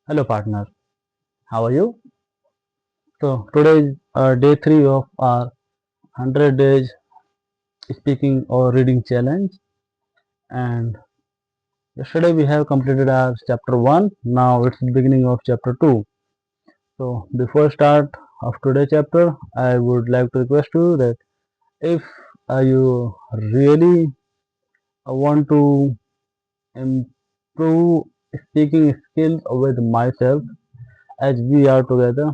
Hello, partner. How are you? So, today is day 3 of our 100 days speaking or reading challenge. And yesterday we have completed our chapter 1. Now it's the beginning of chapter 2. So, before start of today's chapter, I would like to request you that if you really want to improve speaking skills with myself as we are together,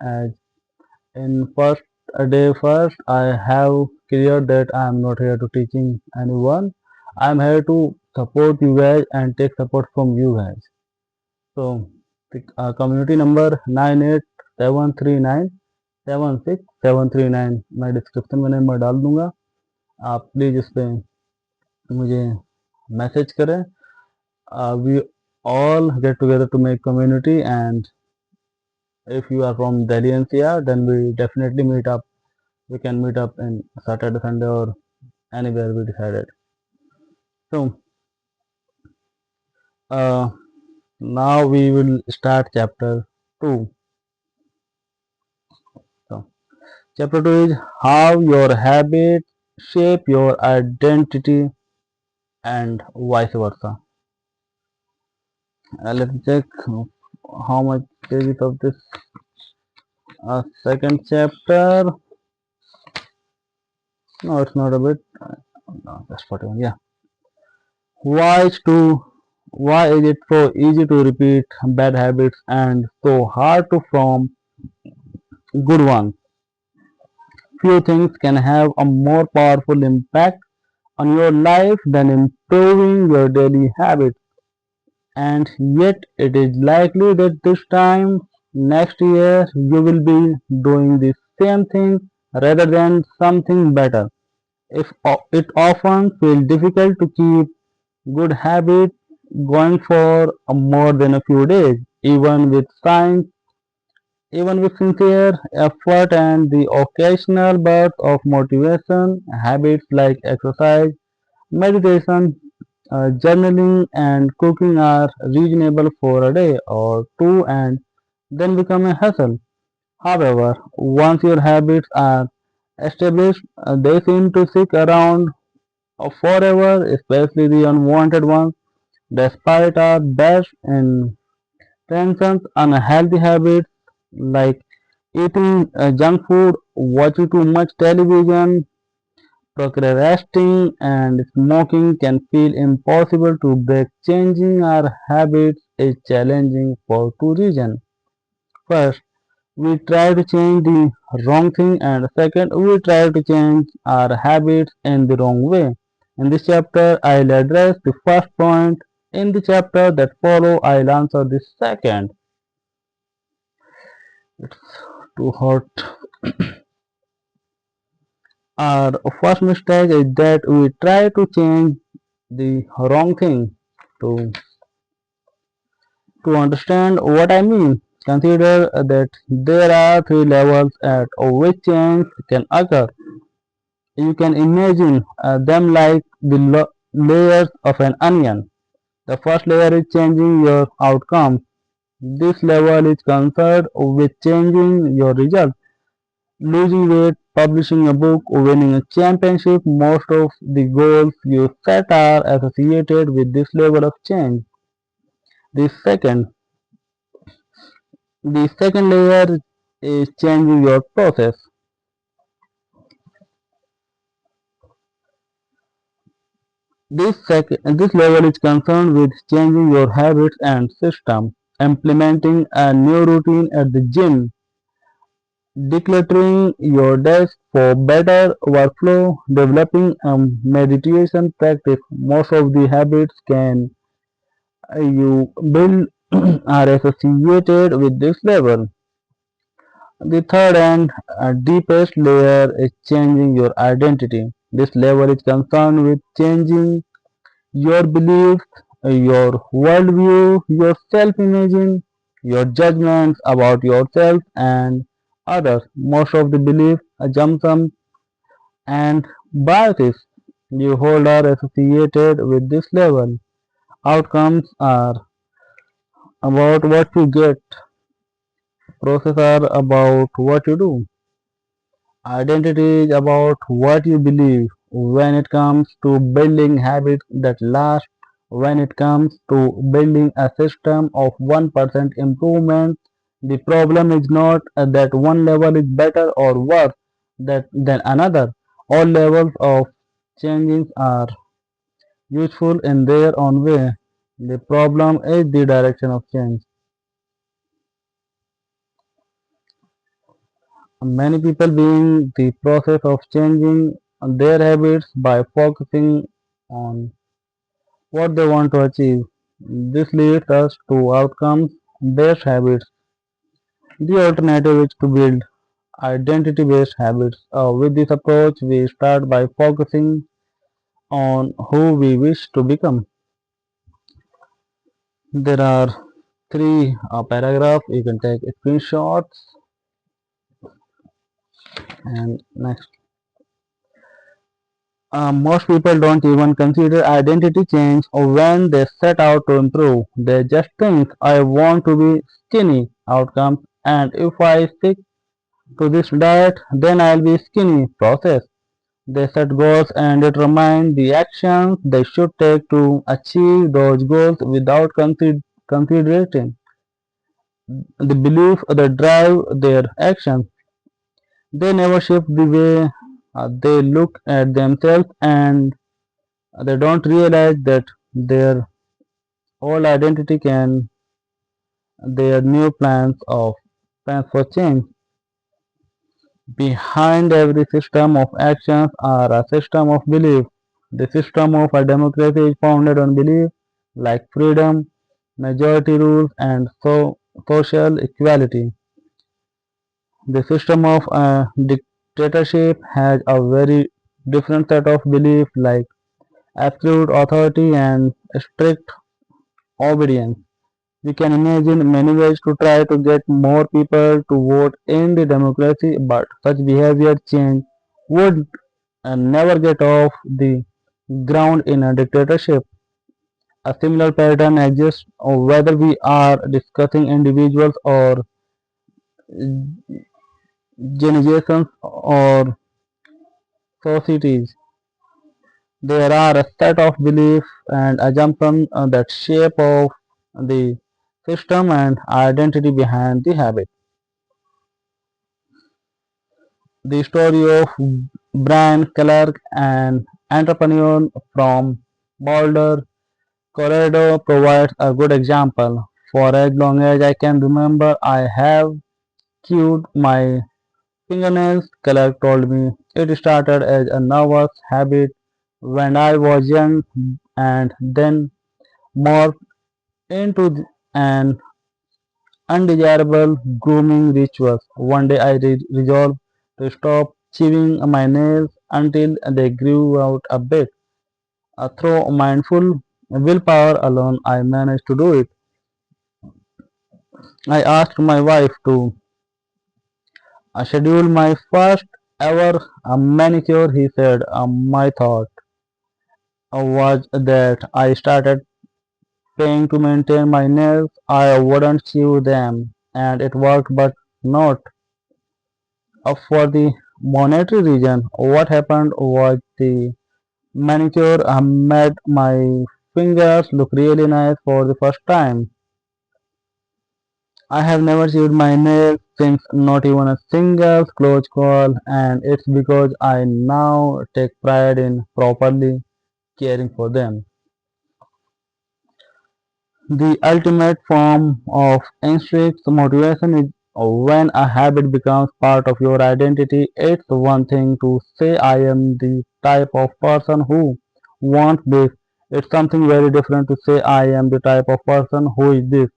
as in first I have cleared that I am not here to teaching anyone. I am here to support you guys and take support from you guys. So the community number 9873976739 मैं description में number डाल दूंगा. आप please इस पे मुझे message करें. We all get together to make community, and if you are from Delhi NCR, then we definitely meet up. We can meet up in Saturday, Sunday, or anywhere we decided. So uh, now we will start chapter 2. So chapter 2 is how your habits shape your identity and vice versa. Let's check how much pages of this second chapter. No, it's not a bit. No, that's 41. Yeah. Why is to why is it so easy to repeat bad habits and so hard to form good ones? Few things can have a more powerful impact on your life than improving your daily habits, and yet it is likely that this time next year you will be doing the same thing rather than something better. It often feels difficult to keep good habits going for more than a few days, even with sincere effort and the occasional burst of motivation. Habits like exercise, meditation, journaling, and cooking are reasonable for a day or two and then become a hassle. However, once your habits are established, they seem to stick around forever, especially the unwanted ones. Despite our best intentions, unhealthy habits like eating junk food, watching too much television, procrastinating, and smoking can feel impossible to break. Changing our habits is challenging for two reasons. First, we try to change the wrong thing, and second, we try to change our habits in the wrong way. In this chapter, I'll address the first point. In the chapter that follow, I'll answer the second. It's too hot. Our first mistake is that we try to change the wrong thing. To, to understand what I mean, consider that there are three levels at which change can occur. You can imagine them like the layers of an onion. The first layer is changing your outcome. This level is concerned with changing your results. Losing weight, publishing a book, winning a championship, most of the goals you set are associated with this level of change. The second, the second layer is changing your process. This level is concerned with changing your habits and system, implementing a new routine at the gym, decluttering your desk for better workflow, developing a meditation practice. Most of the habits can you build are associated with this level. The third and deepest layer is changing your identity. This level is concerned with changing your beliefs, your worldview, your self-image, your judgments about yourself and others. Most of the beliefs, assumptions, and biases you hold are associated with this level. Outcomes are about what you get, process are about what you do. Identity is about what you believe. When it comes to building habits that last, when it comes to building a system of 1% improvement, the problem is not that one level is better or worse than another. All levels of changes are useful in their own way. The problem is the direction of change. Many people begin the process of changing their habits by focusing on what they want to achieve. This leads us to outcomes based habits. The alternative is to build identity based habits. With this approach, we start by focusing on who we wish to become. There are three paragraphs. You can take screenshots. And next, most people don't even consider identity change when they set out to improve. They just think, I want to be skinny outcomes, and if I stick to this diet, then I'll be skinny process. They set goals and determine the actions they should take to achieve those goals without considering the belief that drive their actions. They never shift the way they look at themselves, and they don't realize that their old identity can their new plans for change. Behind every system of actions are a system of belief. The system of a democracy is founded on belief like freedom, majority rules, and social equality. The system of a dictatorship has a very different set of beliefs like absolute authority and strict obedience. We can imagine many ways to try to get more people to vote in the democracy, but such behavior change would never get off the ground in a dictatorship. A similar pattern exists whether we are discussing individuals or generations or societies. There are a set of beliefs and assumptions that shape of the system and identity behind the habit. The story of Brian Clark, an entrepreneur from Boulder, Colorado, provides a good example. For as long as I can remember, I have chewed my fingernails, Clark told me. It started as a nervous habit when I was young and then morphed into an undesirable grooming ritual. One day I resolved to stop chewing my nails until they grew out a bit. Through mindful willpower alone, I managed to do it. I asked my wife to schedule my first ever manicure. He said, my thought was that I started paying to maintain my nails. I wouldn't chew them, and it worked, but not for the monetary reason. What happened was the manicure made my fingers look really nice for the first time. I have never chewed my nails since, not even a single close call, and it's because I now take pride in properly caring for them. The ultimate form of intrinsic motivation is when a habit becomes part of your identity. It's one thing to say, I am the type of person who wants this. It's something very different to say, I am the type of person who is this.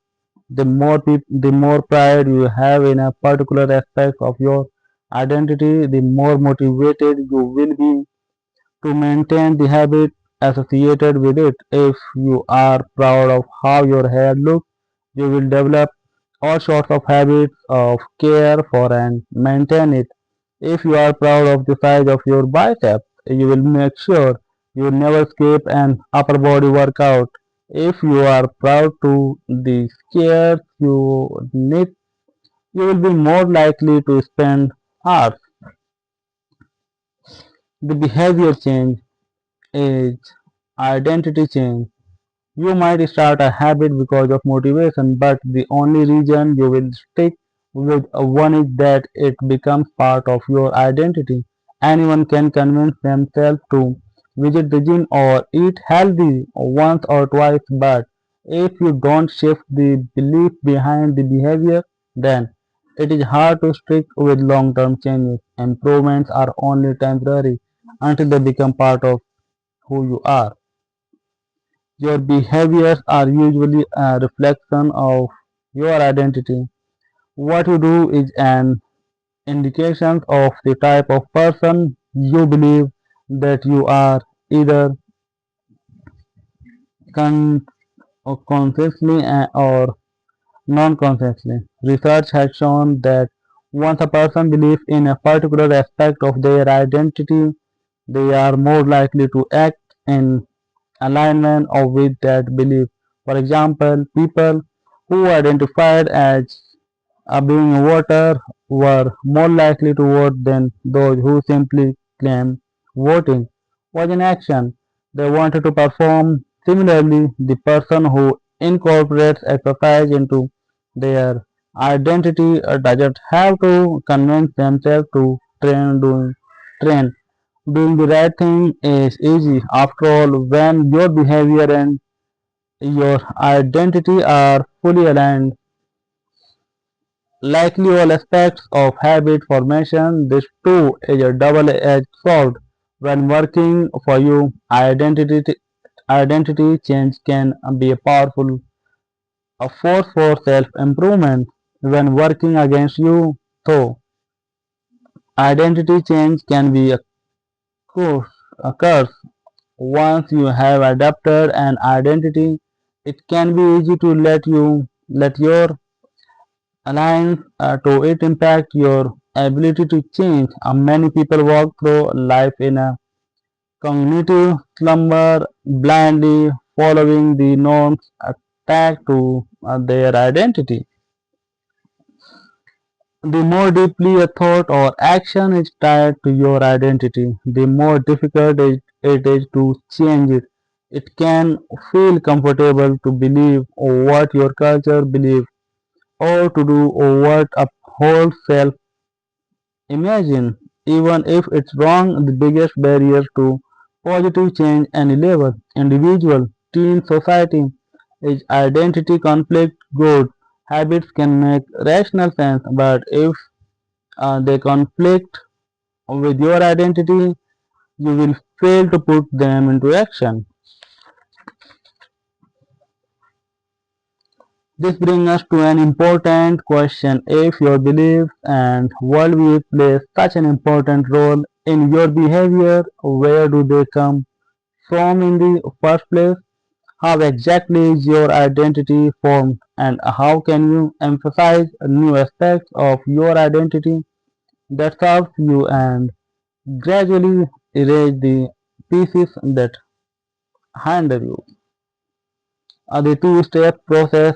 The more pride you have in a particular aspect of your identity, the more motivated you will be to maintain the habit associated with it. If you are proud of how your hair looks, you will develop all sorts of habits of care for and maintain it. If you are proud of the size of your biceps, you will make sure you never skip an upper body workout. If you are proud to the skills you need, you will be more likely to spend hours. The behavior change is identity change. You might start a habit because of motivation, but the only reason you will stick with one is that it becomes part of your identity. Anyone can convince themselves to visit the gym or eat healthy once or twice, but if you don't shift the belief behind the behavior, then it is hard to stick with long term changes. Improvements are only temporary until they become part of who you are. Your behaviors are usually a reflection of your identity. What you do is an indication of the type of person you believe that you are, either con- consciously or non-consciously. Research has shown that once a person believes in a particular aspect of their identity, they are more likely to act in alignment or with that belief. For example, people who identified as being a voter were more likely to vote than those who simply claimed voting was an action they wanted to perform. Similarly, the person who incorporates exercise into their identity doesn't have to convince themselves to train. Doing the right thing is easy. After all, when your behavior and your identity are fully aligned, likely all aspects of habit formation, this too is a double-edged sword. When working for you, identity change can be a powerful a force for self-improvement. When working against you, though, identity change can be curse, a curse. Once you have adapted an identity, it can be easy to let your alliance to it impact your ability to change. Many people walk through life in a cognitive slumber, blindly following the norms attached to their identity. The more deeply a thought or action is tied to your identity, the more difficult it is to change it. It can feel comfortable to believe what your culture believes or to do what upholds self imagine. Even if it's wrong, the biggest barrier to positive change any level, individual, teen, society, is identity conflict. Good habits can make rational sense, but if they conflict with your identity, you will fail to put them into action. This brings us to an important question. If your beliefs and worldview play such an important role in your behavior, where do they come from in the first place? How exactly is your identity formed, and how can you emphasize new aspects of your identity that serves you and gradually erase the pieces that hinder you? The two-step process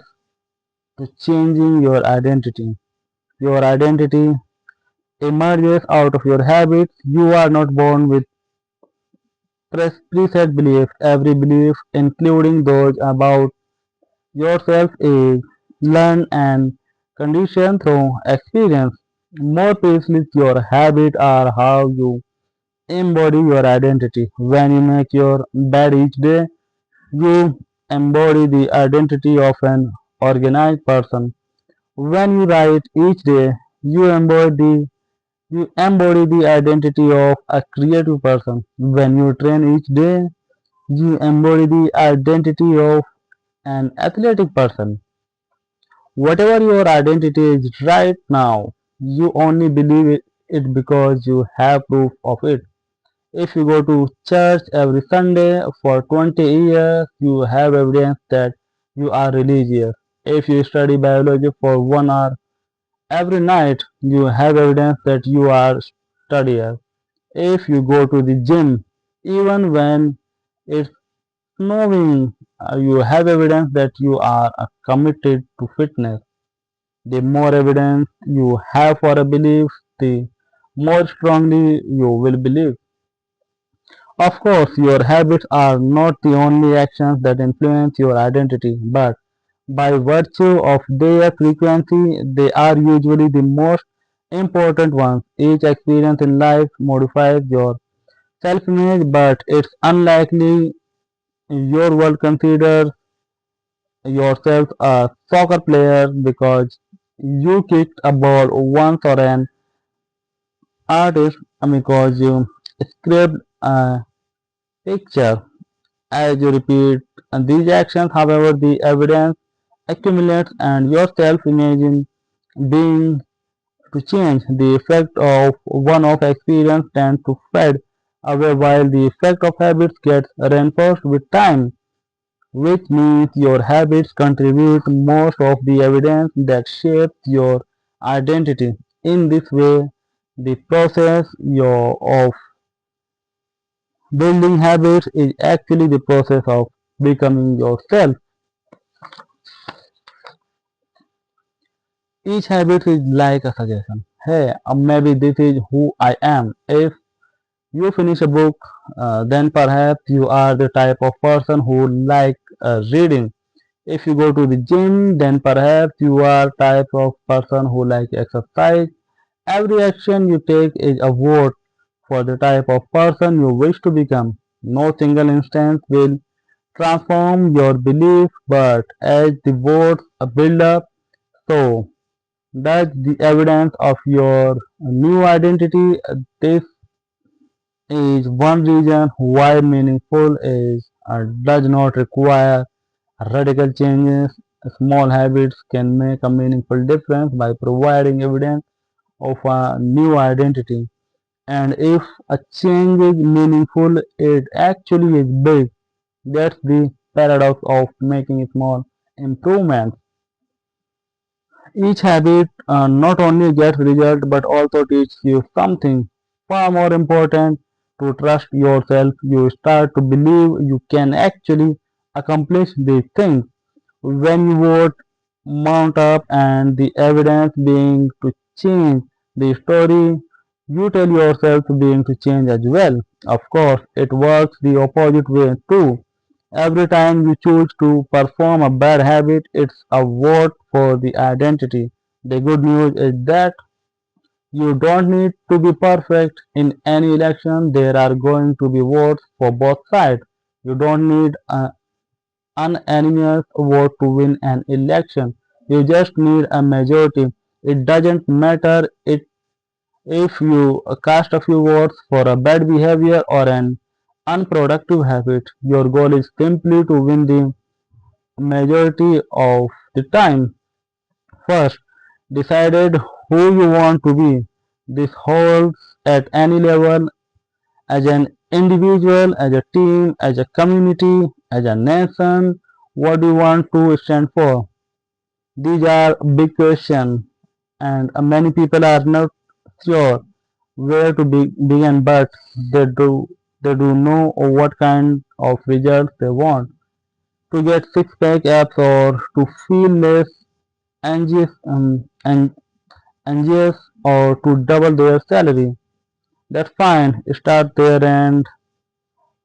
to changing your identity. Your identity emerges out of your habits. You are not born with preset beliefs. Every belief, including those about yourself, is learned and conditioned through experience. More precisely, your habits are how you embody your identity. When you make your bed each day, you embody the identity of an organized person. When you write each day, you embody the identity of a creative person. When you train each day, you embody the identity of an athletic person. Whatever your identity is right now, you only believe it because you have proof of it. If you go to church every Sunday for 20 years, you have evidence that you are religious. If you study biology for 1 hour every night, you have evidence that you are studier. If you go to the gym, even when it's knowing you have evidence that you are committed to fitness. The more evidence you have for a belief, the more strongly you will believe. Of course, your habits are not the only actions that influence your identity, but by virtue of their frequency, they are usually the most important ones. Each experience in life modifies your self image, but it's unlikely your world considers yourself a soccer player because you kicked a ball once, or an artist because you scribbled a picture. As you repeat these actions, however, the evidence accumulates and your self-image being to change. The effect of one-off experience tends to fade away while the effect of habits gets reinforced with time, which means your habits contribute most of the evidence that shapes your identity. In this way, the process of building habits is actually the process of becoming yourself. Each habit is like a suggestion. Hey, maybe this is who I am. If you finish a book, then perhaps you are the type of person who like reading. If you go to the gym, then perhaps you are type of person who like exercise. Every action you take is a vote for the type of person you wish to become. No single instance will transform your belief, but as the votes build up, so that's the evidence of your new identity. This is one reason why meaningful is does not require radical changes. Small habits can make a meaningful difference by providing evidence of a new identity. And if a change is meaningful, it actually is big. That's the paradox of making small improvements. Each habit not only gets result but also teaches you something far more important, to trust yourself. You start to believe you can actually accomplish these things. When you vote mount up and the evidence being to change the story, you tell yourself being to change as well. Of course, it works the opposite way too. Every time you choose to perform a bad habit, it's a vote for the identity. The good news is that you don't need to be perfect in any election. There are going to be votes for both sides. You don't need an unanimous vote to win an election. You just need a majority. It doesn't matter if you cast a few votes for a bad behavior or an unproductive habit. Your goal is simply to win the majority of the time. First, decided who you want to be. This holds at any level, as an individual, as a team, as a community, as a nation. What do you want to stand for? These are big questions, and many people are not sure where to begin, but they do they do know what kind of results they want. To get six-pack abs or to feel less anxious, anxious or to double their salary. That's fine. Start there and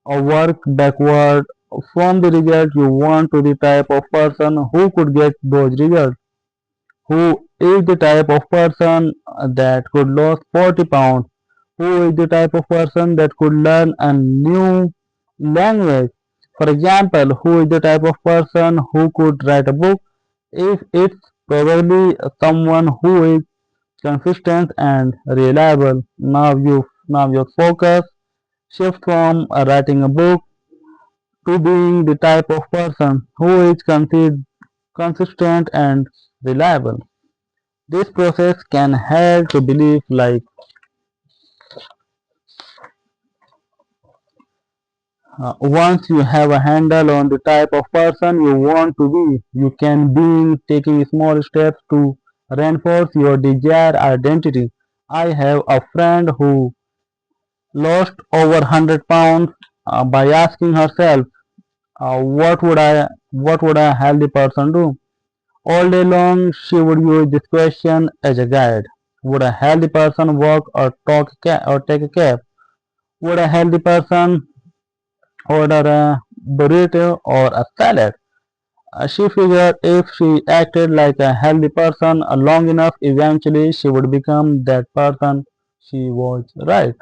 work backward from the result you want to the type of person who could get those results. Who is the type of person that could lose 40 pounds? Who is the type of person that could learn a new language? For example, who is the type of person who could write a book? If it's probably someone who is consistent and reliable. Now your focus shift from writing a book to being the type of person who is consistent and reliable. This process can help to believe like once you have a handle on the type of person you want to be, you can begin taking small steps to reinforce your desired identity. I have a friend who lost over 100 pounds by asking herself, What would a healthy person do? All day long, she would use this question as a guide. Would a healthy person walk or or take a cab? Would a healthy person order a burrito or a salad? She figured if she acted like a healthy person long enough, eventually she would become that person. She was right.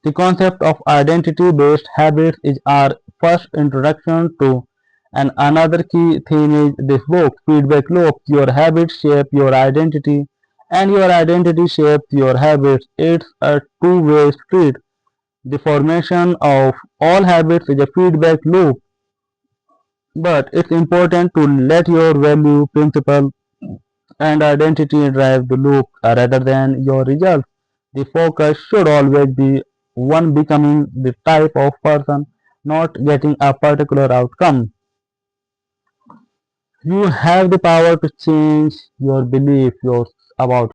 The concept of identity-based habits is our first introduction to and another key theme is this book, Feedback Loop. Your habits shape your identity and your identity shapes your habits. It's a two-way street. The formation of all habits is a feedback loop, but it's important to let your value, principle, and identity drive the loop rather than your results. The focus should always be one becoming the type of person, not getting a particular outcome. You have the power to change your belief about